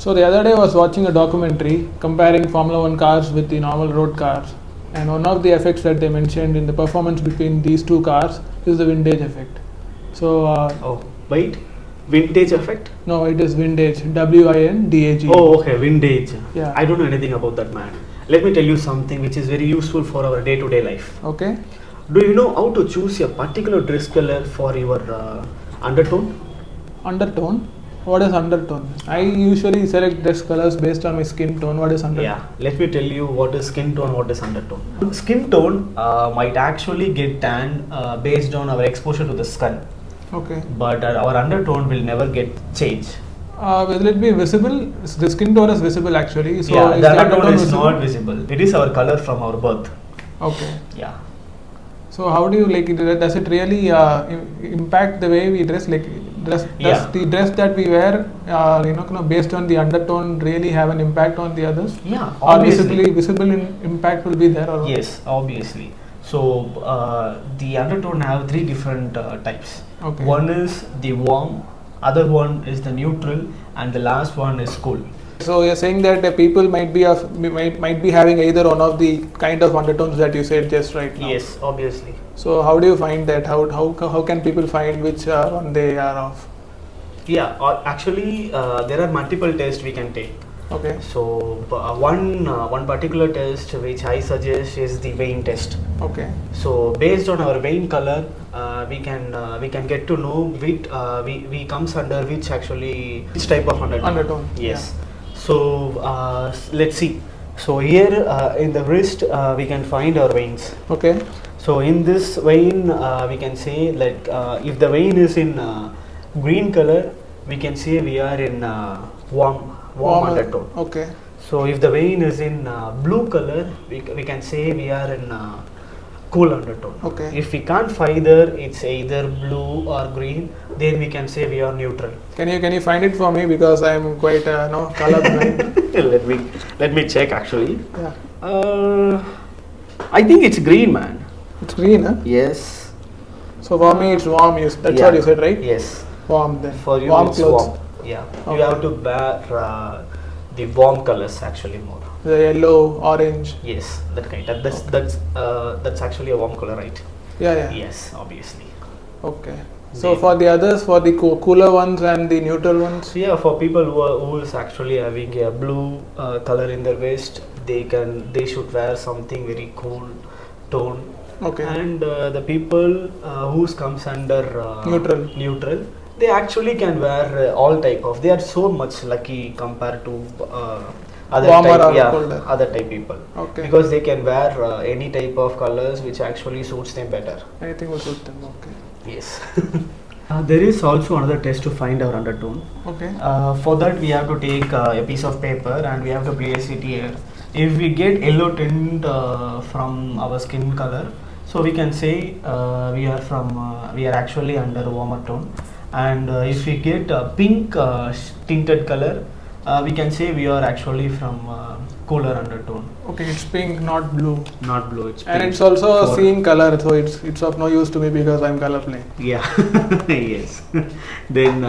So the other day I was watching a documentary comparing Formula One cars with the normal road cars, and one of the effects that they mentioned in the performance between these two cars is the windage effect. So Oh, wait. Vintage effect? no, it is windage, WINDAG. Oh, okay, windage. Yeah. I don't know anything about that, man. Let me tell you something which is very useful for our day-to-day life. Okay. Do you know how to choose a particular dress color for your undertone? Undertone. What is undertone? I usually select dress colors based on my skin tone. What is undertone? Yeah, let me tell you what is skin tone, what is undertone. Skin tone might actually get tan based on our exposure to the sun, Okay. but our undertone will never get changed. Will it be visible? The skin tone is visible actually. So Yeah, is the the undertone is visible? not visible. It is our color from our birth. Okay. Yeah. So how do you like it? Does it really impact the way we dress? Like does Yeah. the dress that we wear, based on the undertone, really have an impact on the others? Yeah, Or obviously. visible impact will be there? Or Yes, obviously. So the undertone have three different types. Okay. One is the warm, other one is the neutral, and the last one is cool. So you're saying that people might be having either one of the kind of undertones that you said just right now. Yes, obviously. So how do you find that? How can people find which one they are of? Yeah, actually, there are multiple tests we can take. Okay. So one particular test which I suggest is the vein test. Okay. So based on our vein color, we can get to know which we comes under which type of undertone. Undertone. Yes. So let's see. So here in the wrist we can find our veins. Okay. So in this vein we can say like if the vein is in green color, we can say we are in warm undertone. Okay. So if the vein is in blue color, we can say we are in cool undertone. Okay. If we can't find it's either blue or green, then we can say we are neutral. Can you find it for me, because I'm quite color blind. let me check actually. Yeah. I think it's green, man. It's green, huh? Yes. So for me it's warm. That's what you said, right? Yes. Warm then. For you warm it's clothes. warm. Yeah. Okay. You have to wear the warm colors actually more. The yellow, orange. Yes, that kind. That's actually a warm color, right? Yeah. Yes, obviously. Okay. So for the others, for the cooler ones and the neutral ones. So yeah, for people who is actually having a blue color in their waist, they should wear something very cool tone. Okay. And the people who comes under neutral, they actually can wear all type of. They are so much lucky compared to other Warmer type, or colder. other type people. Okay. Because they can wear any type of colors which actually suits them better. Anything will suit them. Okay. Yes. There is also another test to find our undertone. Okay. For that we have to take a piece of paper and we have to place it here. If we get yellow tint from our skin color, so we can say we are actually under warmer tone. And if we get a pink tinted color, we can say we are actually from cooler undertone. Okay, it's pink, not blue. Not blue, it's pink. And it's also a seeing color, so it's of no use to me because I'm colorblind. Yeah. Yes. Then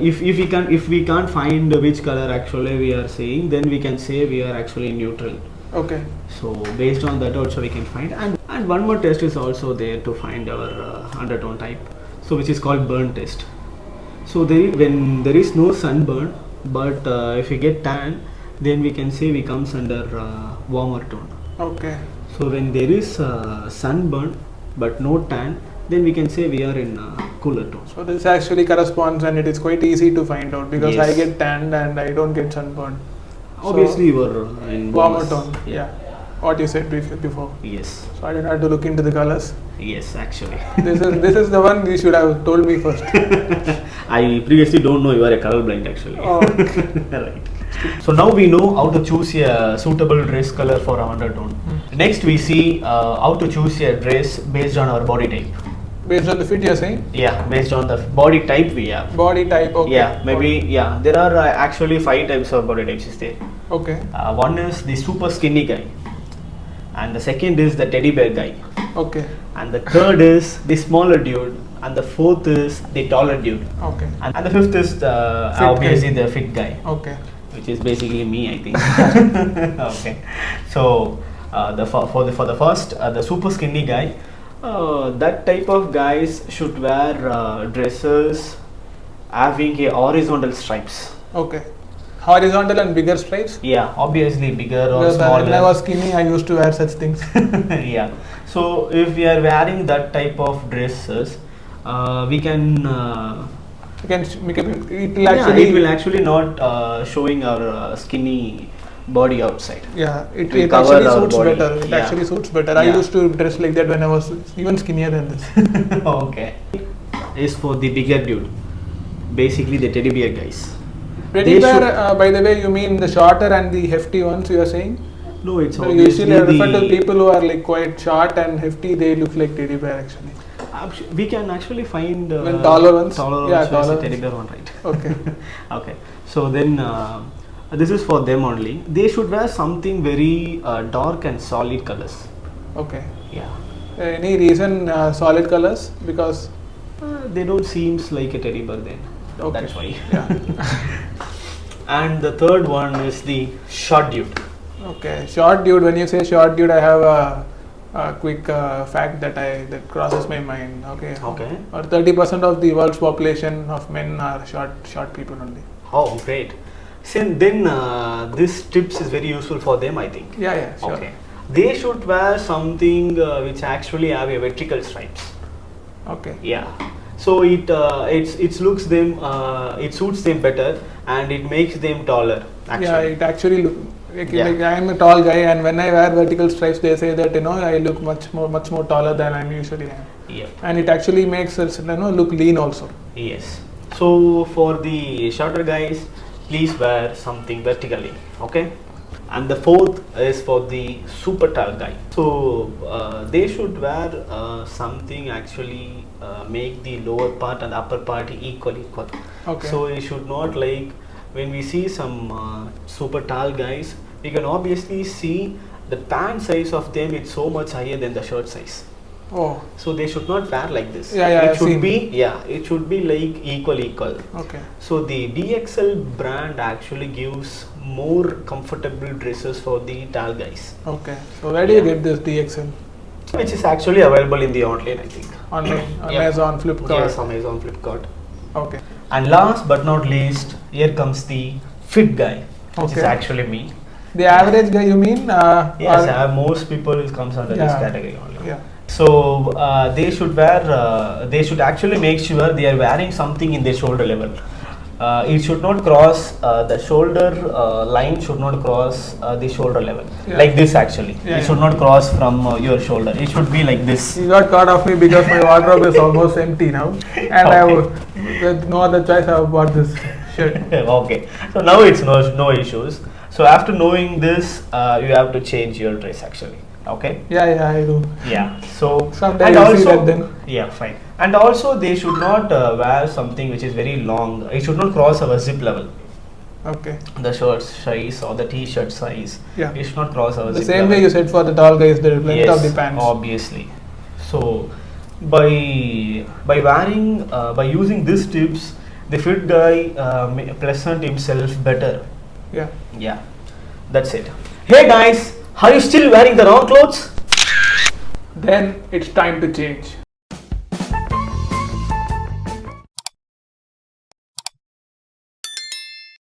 if we can't find which color actually we are saying, then we can say we are actually neutral. Okay. So based on that also we can find, and one more test is also there to find our undertone type, so which is called burn test. So when there is no sunburn, but if we get tan, then we can say we comes under warmer tone. Okay. So when there is sunburn but no tan, then we can say we are in cooler tone. So this actually corresponds, and it is quite easy to find out because Yes. I get tanned and I don't get sunburned. Obviously you are in warmer tone. Yeah. What you said before. Yes. So I didn't have to look into the colors. Yes, actually. This is the one you should have told me first. I previously don't know you are a colorblind actually. Oh, okay. Right. So now we know how to choose a suitable dress color for our undertone. Next we see how to choose a dress based on our body type. Based on the fit you're saying? Yeah, based on the body type we have. Body type, okay. Yeah, maybe, yeah. There are actually 5 types of body types is there. Okay. One is the super skinny guy. And the second is the teddy bear guy. Okay. And the third is the smaller dude. and the fourth is the taller dude, Okay. and the fifth is obviously the fit guy, Okay. which is basically me, I think. Okay, so for the first, the super skinny guy, that type of guys should wear dresses having a horizontal stripes. Okay. Horizontal and bigger stripes. Yeah, obviously bigger or Because smaller. when I was skinny, I used to wear such things. Yeah, so if we are wearing that type of dresses, we can You can make it will actually. it will actually not showing our skinny body outside. Yeah, It will it cover actually our suits body. better. It Yeah. actually suits better. I Yeah. used to dress like that when I was even skinnier than this. Okay, is for the bigger dude, basically the teddy bear guys. Teddy They bear, should- by the way, you mean the shorter and the hefty ones you are saying? No, it's So obviously usually I refer to the. people who are like quite short and hefty, they look like teddy bear actually. We can actually find When taller ones? Taller Yeah, ones, so it's taller a teddy ones. bear one, right? Okay. Okay, so then this is for them only. They should wear something very dark and solid colors. Okay. Yeah, Any reason solid colors? Because they don't seems like a teddy bear then. okay. That's why. Yeah. And the third one is the short dude. Okay. Short dude. When you say short dude, I have a quick fact that crosses my mind. Okay. Okay. Or 30% of the world's population of men are short people only. Oh, great. So then this tips is very useful for them, I think. Yeah. Yeah. Sure. Okay. They should wear something which actually have a vertical stripes. Okay. Yeah. So it looks them it suits them better and it makes them taller. Actually. Yeah. It actually look. Yeah. Like I am a tall guy, and when I wear vertical stripes, they say that I look much more taller than I usually am. Yeah. And it actually makes us look lean also. Yes. So for the shorter guys, please wear something vertically. Okay. And the fourth is for the super tall guy. So they should wear something actually make the lower part and the upper part equal. Okay. So it should not like when we see some super tall guys, we can obviously see the pant size of them is so much higher than the shirt size. Oh. So they should not wear like this. Yeah, it I've should seen. be it should be like equal. Okay. So the DXL brand actually gives more comfortable dresses for the tall guys, Okay. So where do you get this DXL? which is actually available in the online, I think. Online, Yeah. Amazon, Flipkart. Yes, Amazon, Flipkart. Okay. And last but not least, here comes the fit guy, which is Okay. actually me. The average guy, you mean? Yes, or- most people comes under this Yeah. category only. Yeah. So they should wear. They should actually make sure they are wearing something in their shoulder level. It should not cross the shoulder line. Should not cross the shoulder level, Yeah. like this actually. Yeah, It should not cross from your shoulder. It should be like this. You got caught off me because my wardrobe is almost empty now, and with no other choice, I have bought this shirt. Okay. So now it's no issues. So after knowing this, you have to change your dress actually. Okay. Yeah, I do. Yeah. So Someday and you'll see also that then. yeah, fine. And also they should not wear something which is very long. It should not cross our zip level. Okay. The shirt size or the t-shirt size. Yeah. It should not cross our The zip same level. way you said for the tall guys, the length of the Yes, pants. obviously. So by wearing by using these tips, the fit guy may present himself better. Yeah. Yeah, that's it. Hey guys, are you still wearing the wrong clothes? Then it's time to change.